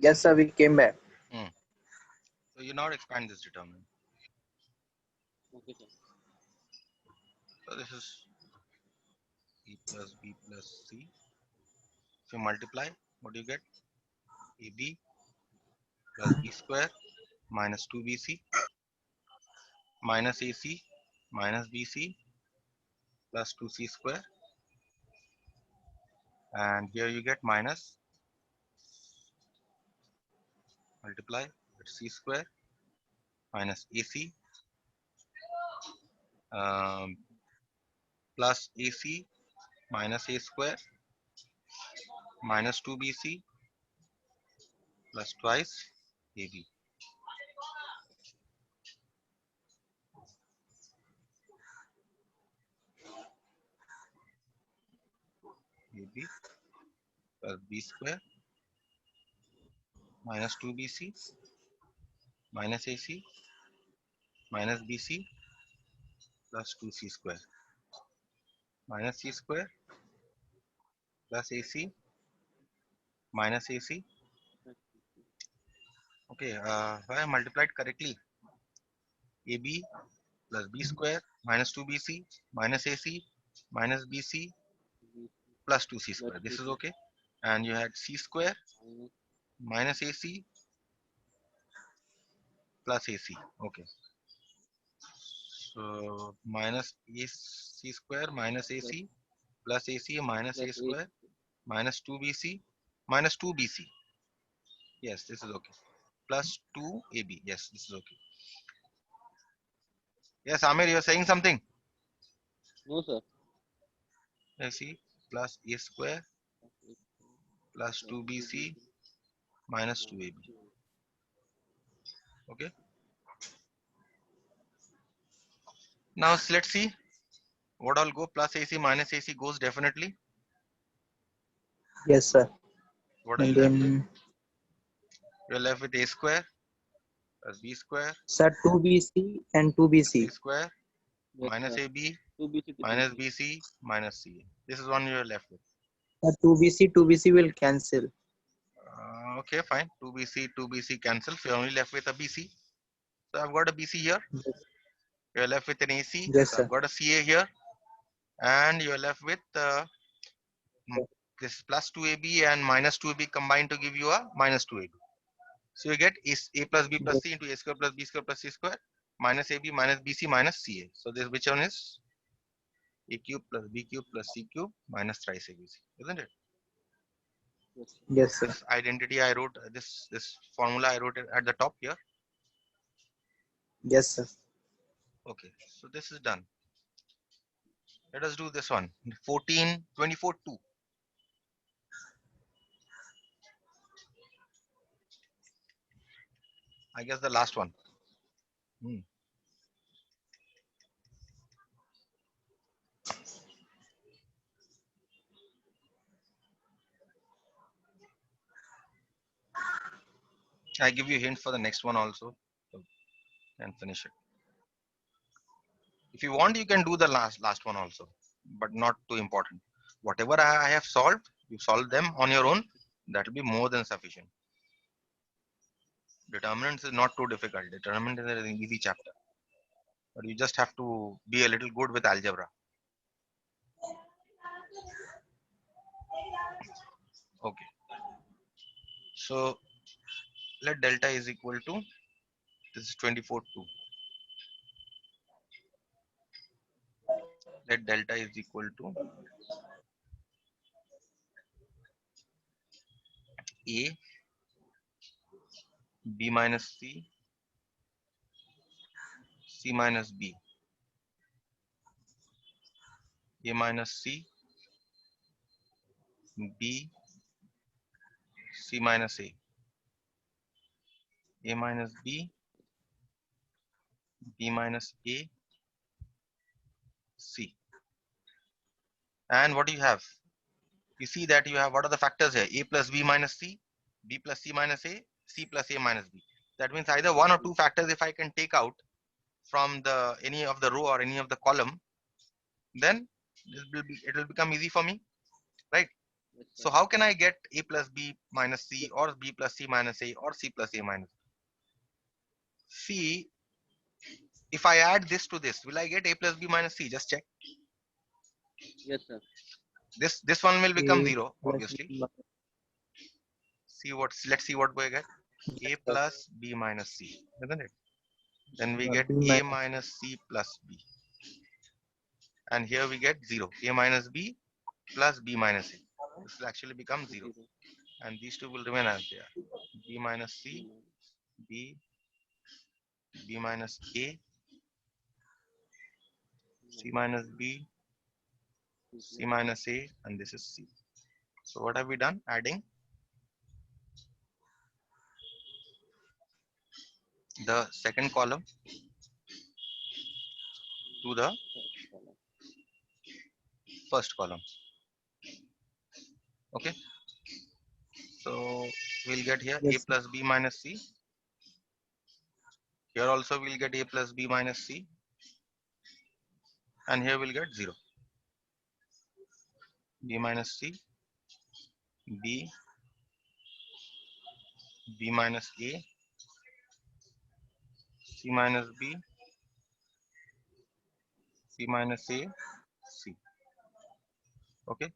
Yes, sir. We came back. So you now expand this determinant. Okay, sir. So this is A plus B plus C. If you multiply, what do you get? AB plus B square minus 2BC minus AC minus BC plus 2C square, and here you get minus, multiply, it's C square minus AC plus AC minus A square minus 2BC plus twice AB. AB plus B square minus 2BC minus AC minus BC plus 2C square minus C square plus AC minus AC. Okay, I multiplied correctly. AB plus B square minus 2BC minus AC minus BC plus 2C square. This is okay. And you had C square minus AC plus AC. Okay. So minus AC square minus AC plus AC minus A square minus 2BC minus 2BC. Yes, this is okay. Plus 2AB. Yes, this is okay. Yes, Amir, you are saying something. No, sir. AC plus A square plus 2BC minus 2AB. Okay. Now let's see what all go. Plus AC minus AC goes definitely. Yes, sir. What are And you left with? then, You're left with A square plus B square sir, 2BC and plus 2BC. C square Yes, minus sir. AB 2BC to minus 2BC. BC minus CA. This is one you're left with. Sir, 2BC will cancel. Okay, fine. 2BC cancel. So you're only left with a BC. So I've got a BC here. Yes, You're left with an AC. yes, So sir. I've got a CA here. And you're left with this plus 2AB and minus 2AB combined to give you a minus 2AB. So you get A plus B plus Yes, C into A square plus B square plus C square minus AB minus BC minus CA. So this, which one is A cube plus B cube plus C cube minus thrice ABC, isn't it? Yes, sir. yes, sir. This identity I wrote, this formula I wrote it at the top here. Yes, sir. Okay, so this is done. Let us do this one. 14, 24, 2. I guess the last one. I give you a hint for the next one also, so, and finish it. If you want, you can do the last one also, but not too important. Whatever I have solved, you solve them on your own. That will be more than sufficient. Determinants is not too difficult. Determinant is an easy chapter, but you just have to be a little good with algebra. Okay. So let delta is equal to, this is 24 2. Let delta is equal to A B minus C minus B, A minus B C minus A minus B minus C. And what do you have? You see that you have, what are the factors here? A plus B minus C, B plus C minus A, C plus A minus B. That means either one or two factors if I can take out from the any of the row or any of the column, then it will become easy for me, right? Yes, So sir. how can I get a plus b minus c or b plus c minus a or c plus a minus b? See, if I add this to this, will I get a plus b minus c? Just check. Yes, sir. This one will become A 0, plus obviously. B. Let's see what we get. A Yes, sir. plus b minus c, isn't it? Then we get B a minus. minus c plus b. And here we get 0. A minus b plus b minus a. This will actually become 0. 0. And these two will remain as they are. B minus B c, minus b, b minus a, B c minus minus b, C c plus minus a, and this is c. So what have we done? Adding the second column to the first column. first column. Okay. So we'll get here a Yes, sir. plus b minus c. Here also we'll get a plus b minus c. And here we'll get 0. B minus c, b, b minus a, c minus b, c minus a, c. Okay.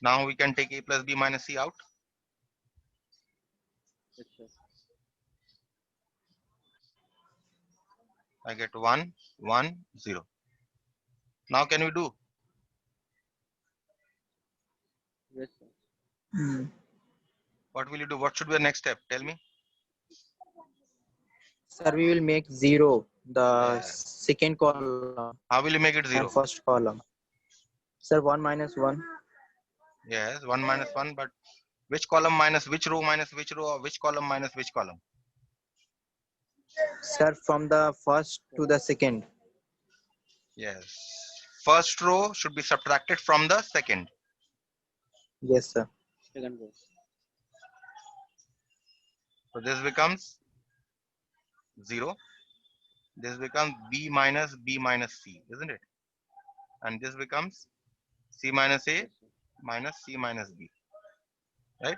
Now we can take a plus b minus c out. Yes, sir. I get 1, 1, 0. Now can we do? Yes, sir. Hmm. What will you do? What should be the next step? Tell me. Sir, we will make 0 the Yeah. second column How will you make it and 0? first column. Sir, 1 minus 1. Yes, 1 minus 1. But which column minus which row, or which column minus which column? Sir, from the first to the second. Yes. First row should be subtracted from the second. Yes, sir. Second row. So this becomes 0. This becomes b minus c, isn't it? And this becomes c minus a Yes, sir. minus c minus b, right?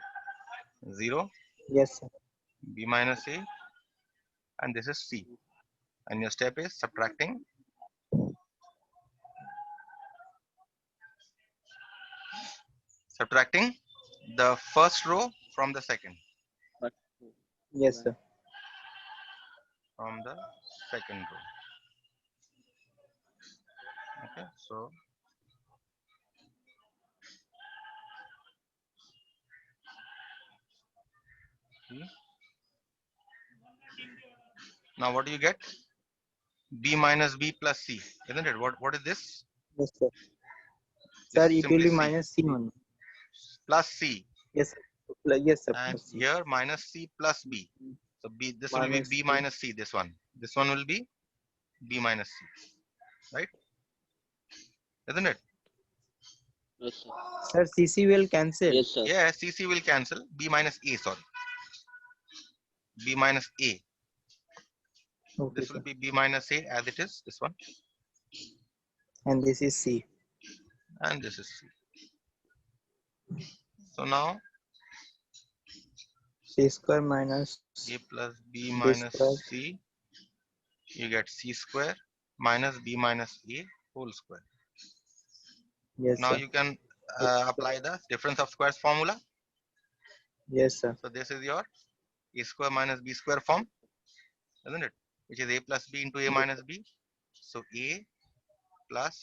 0, Yes, sir. b minus a, and this is c. And your step is subtracting the first row from the second. First row. Yes, One. sir. From the second row. Okay, so see. Now what do you get? B minus b plus c, isn't it? What is this? Yes, sir. This Sir, is it will simply be c minus C only. plus c, Yes, sir. Yes, sir. and Plus C. here minus c plus b. So b, this will be Minus b C. minus c. This one will be b minus c, right? Isn't it? Yes, sir. Sir, CC will cancel. Yes, sir. Yeah, cc will cancel. B minus a, sorry, b minus a. Okay, This will sir. be b minus a as it is. This one, And this is C. and this is c. So now C square minus a plus b B minus square. c, you get c square minus b minus a whole square. Yes, Now sir. you can apply the difference of squares formula. Yes, sir. So this is your a square minus b square form, isn't it? Which is a plus b into a minus b. So a plus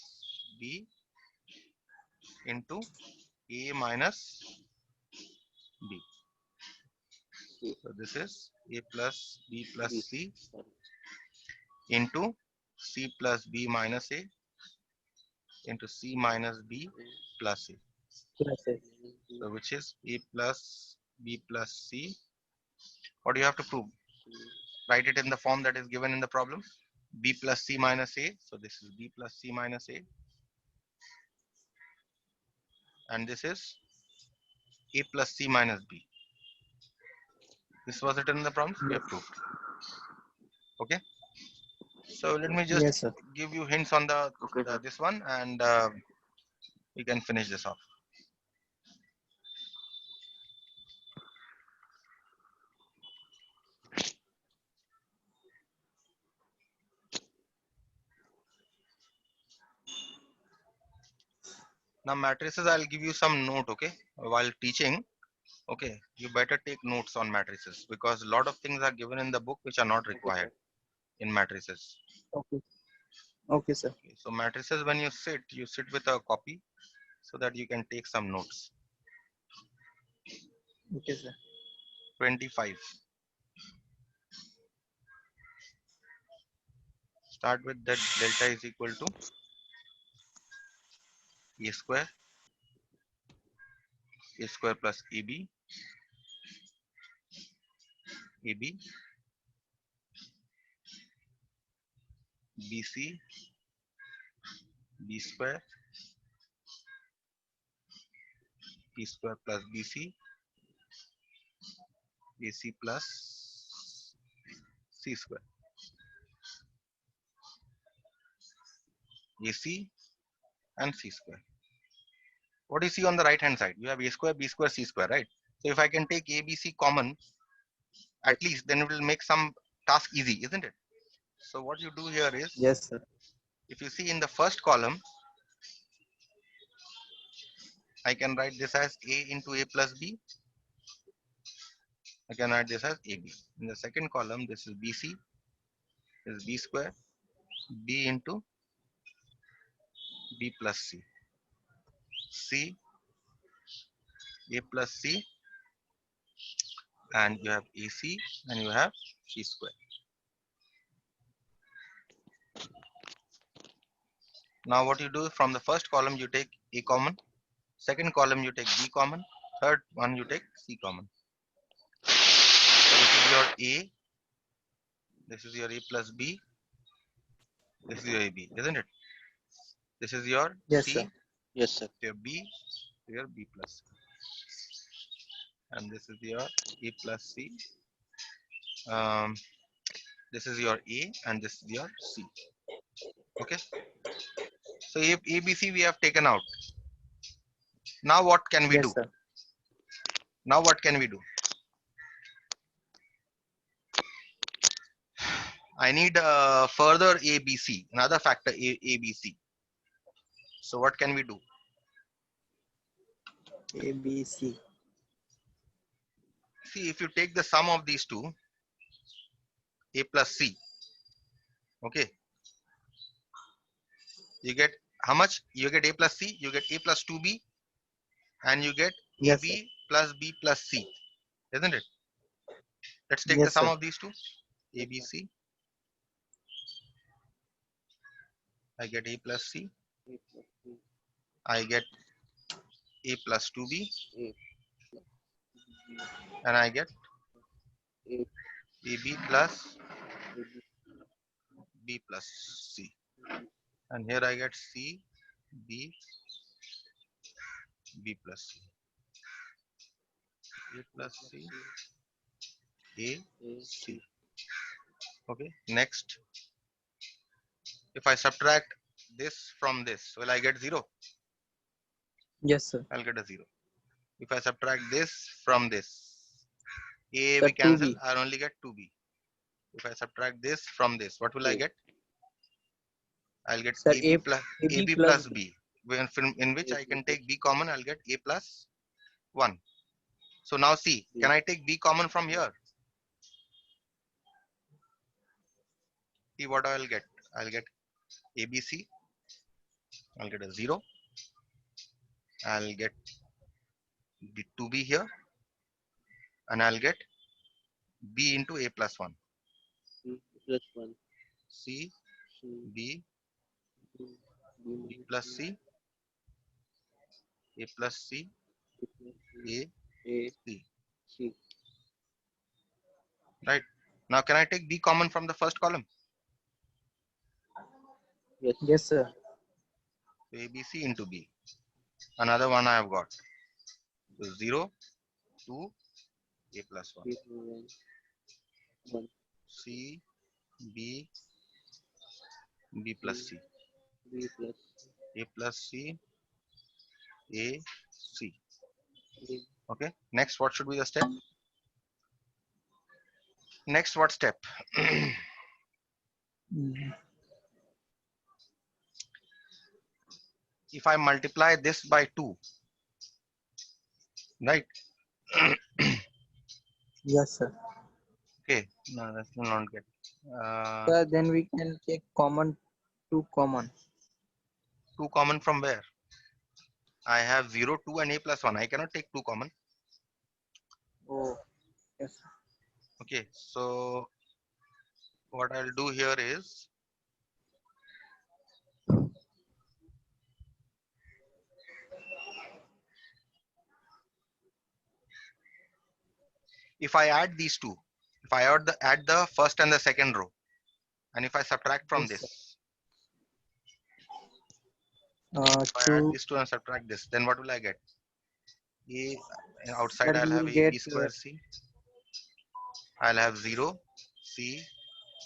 b into a minus b. C. So this is a plus b plus B. c Sorry. into c plus b minus a into c minus b A plus a. Plus A. minus B. So which is a plus b plus c. What do you have to prove? C. Write it in the form that is given in the problem. B plus c minus a. So this is b plus c minus a. And this is a plus c minus b. This was written in the problem. We have proved. Okay. So let me just Yes, sir. give you hints on Okay, sir. this one, and we can finish this off. Now matrices, I'll give you some note, okay? While teaching, okay, you better take notes on matrices because a lot of things are given in the book which are not Okay, required sir. in matrices. Okay. Okay, sir. Okay, so matrices, when you sit with a copy so that you can take some notes. Okay, sir. 25. Start with that delta is equal to a square plus ab, bc, b square, p square plus bc, ac plus c square, ac and c square. What do you see on the right hand side? You have a square, b square, c square, right? So if I can take abc common, at least then it will make some task easy, isn't it? So what you do here is, Yes, sir. if you see in the first column, I can write this as a into a plus b. I can write this as ab. In the second column, this is bc, this is b square, b into b plus c, c, a plus c, and you have ac and you have c square. Now what you do, from the first column you take a common, second column you take b common, third one you take c common. This is your a, this is your a plus b, this is your ab, isn't it? This is your Yes, c, sir. Yes, sir. your b, your b plus c, and this is your a plus c. Um, this is your a and this is your c. Okay. So ABC we have taken out. Now what can we Yes, do? sir. Now what can we do? I need further ABC, another factor ABC. So what can we do? A, B, C. See, if you take the sum of these two, a plus c, okay, you get how much? You get a plus c, you get a plus 2b, and you get Yes, sir. ab plus b plus c, isn't it? Let's take the Yes, sum sir. of these two. ABC, I get a plus c, A plus B, I get a plus 2b, A plus B, and I get A, ab plus A, B, b plus c. B, And here I get C, B, B plus C, A plus plus C, C, A, A, C. C. Okay, next, if I subtract this from this, will I get 0? Yes, sir. I'll get a 0. If I subtract this from this, A Sir, we cancel, 2B. I'll only get 2B. If I subtract this from this, what will I A, get? I'll get Sir, AB plus AB AB plus plus B. B. In which A, I B can plus take B common, I'll get A plus 1. So now see, B. can I take B common from here? See what I'll get. I'll get ABC, I'll get a 0. I'll get the 2B here, and I'll get B into A plus 1. B plus 1. C, C, B, B, B B minus plus C, C, A plus C, A plus C, A, A, C. C. Right? Now can I take B common from the first column? Yes. Yes, sir. So ABC into B. Another one I have got. So 0, 2, A plus 1. 0, 1, 1. C, B, B plus C, C. B plus A plus C, A, C. A. Okay. Next, what should be the step? Next, what step? Mhm. if I multiply this by 2, right? Yes, sir. Okay, no, that will not get. Sir, then we can take common, two common. 2 common from where? I have 0, 2 and a plus 1. I cannot take 2 common. Oh, yes, sir. Okay, so what I'll do here is, if I add these two, if I add the first and the second row, and if I subtract from Yes, sir. this, if I add 2, these two and subtract this, then what will I get? A, outside sir, I'll we have will a get b square c. I'll have 0, c,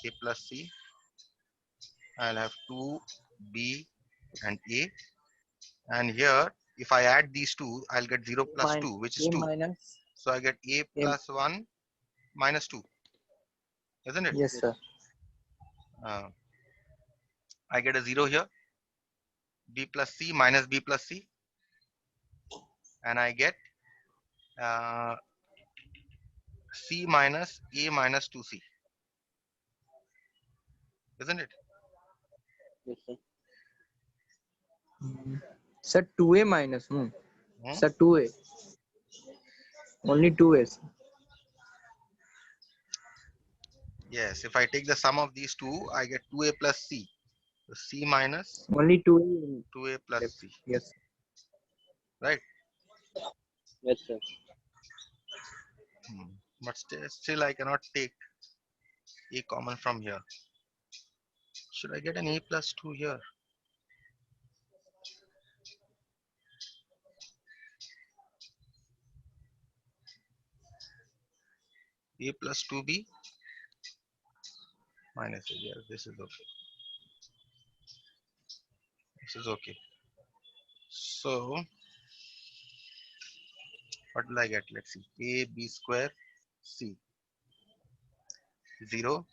a plus c. I'll have 2, b and a. And here, if I add these two, I'll get 0 plus 2, which is a 2. minus So I get a a. plus 1 minus 2, isn't it? Yes, Yes. sir. Uh, I get a 0 here, b plus c minus b plus c, and I get uh, c minus a minus 2c, isn't it? Yes, sir. Sir, 2a minus. No. Hmm? Sir, 2a. Only 2a's. Yes, if I take the sum of these two, I get 2a plus c. So c minus Only 2a 2a plus left. c, Yes. right? Yes, sir. Hmm. But still I cannot take a common from here. Should I get an a plus 2 here? A plus 2b minus a. Yes, this is okay. This is okay. So what will I get? Let's see. A b square c, 0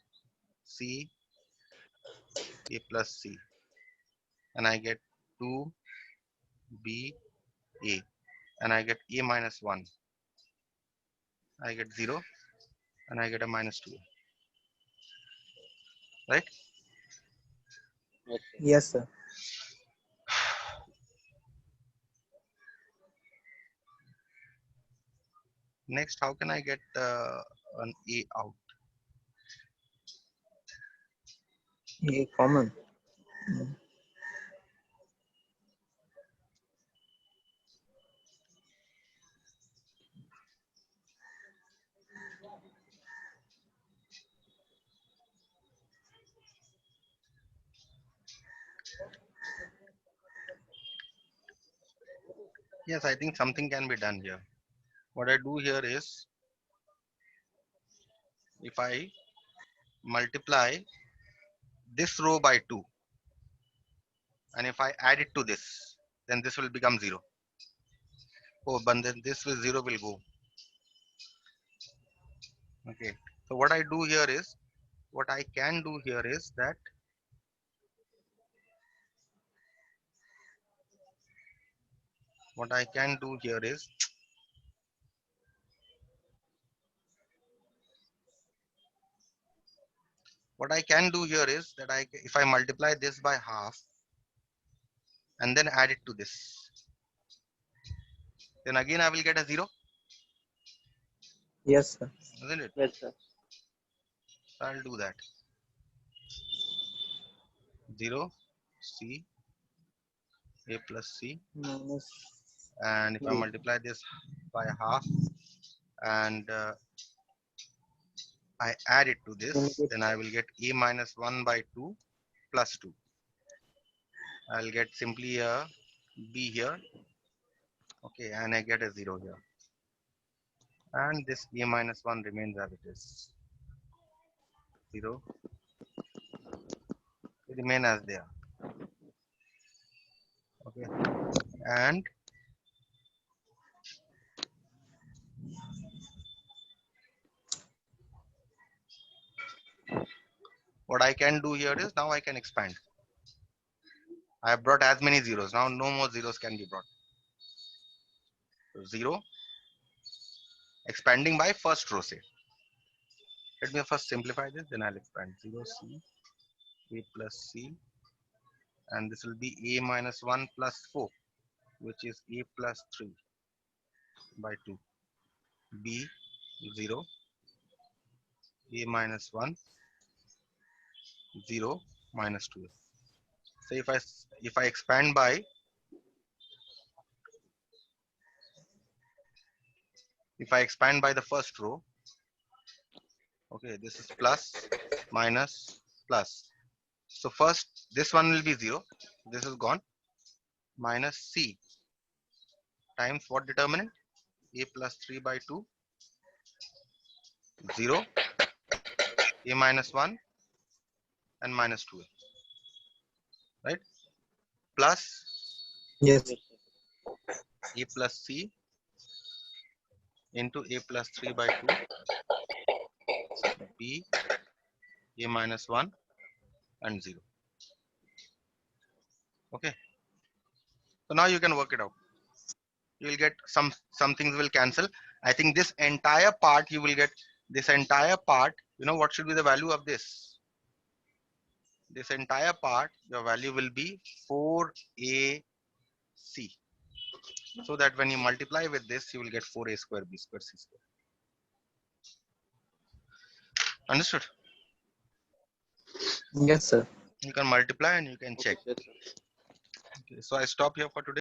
c a plus c, and I get 2 b a, and I get a minus 1. I get 0 and I get a minus 2, right? Yes, sir. Yes, sir. Next, how can I get an a out? A common. Yes, I think something can be done here. What I do here is, if I multiply this row by 2, and if I add it to this, then this will become 0. Oh, but then this with 0 will go. Okay. So what I do here is, what I can do here is that what I can do here is what I can do here is that if I multiply this by half and then add it to this, then again I will get a 0, Yes, sir. isn't it? Yes, sir. So I'll do that. 0 c a plus c, Minus and if I a. multiply this by half and I add it to Then we this, get then I will get a minus 1 by 2 plus 2. I'll get simply a b here, okay, and I get a 0 here, and this a minus 1 remains as it is. 0 remain as they are, okay, and what I can do here is, now I can expand. I have brought as many zeros. Now no more zeros can be brought. So 0, expanding by first row, say. Let me first simplify this, then I'll expand. 0c, a plus c, and this will be a minus 1 plus 4, which is a plus 3 by 2. b 0, a minus 1, 0 minus 2. So if I expand by the first row, okay, this is plus minus plus. So first this one will be 0, this is gone, minus c times what determinant? A plus 3 by 2, 0, a minus 1 and minus 2, right? Plus Yes. Yes, sir. a plus c into a plus 3 by 2, b a minus 1 and 0. Okay, so now you can work it out. You will get some things will cancel. I think this entire part you will get, this entire part, you know what should be the value of this? This entire part, your value will be 4ac, so that when you multiply with this, you will get 4a square b square c square. Understood? Yes, sir. You can multiply and you can Okay, check. yes, sir. Okay, so I stop here for today.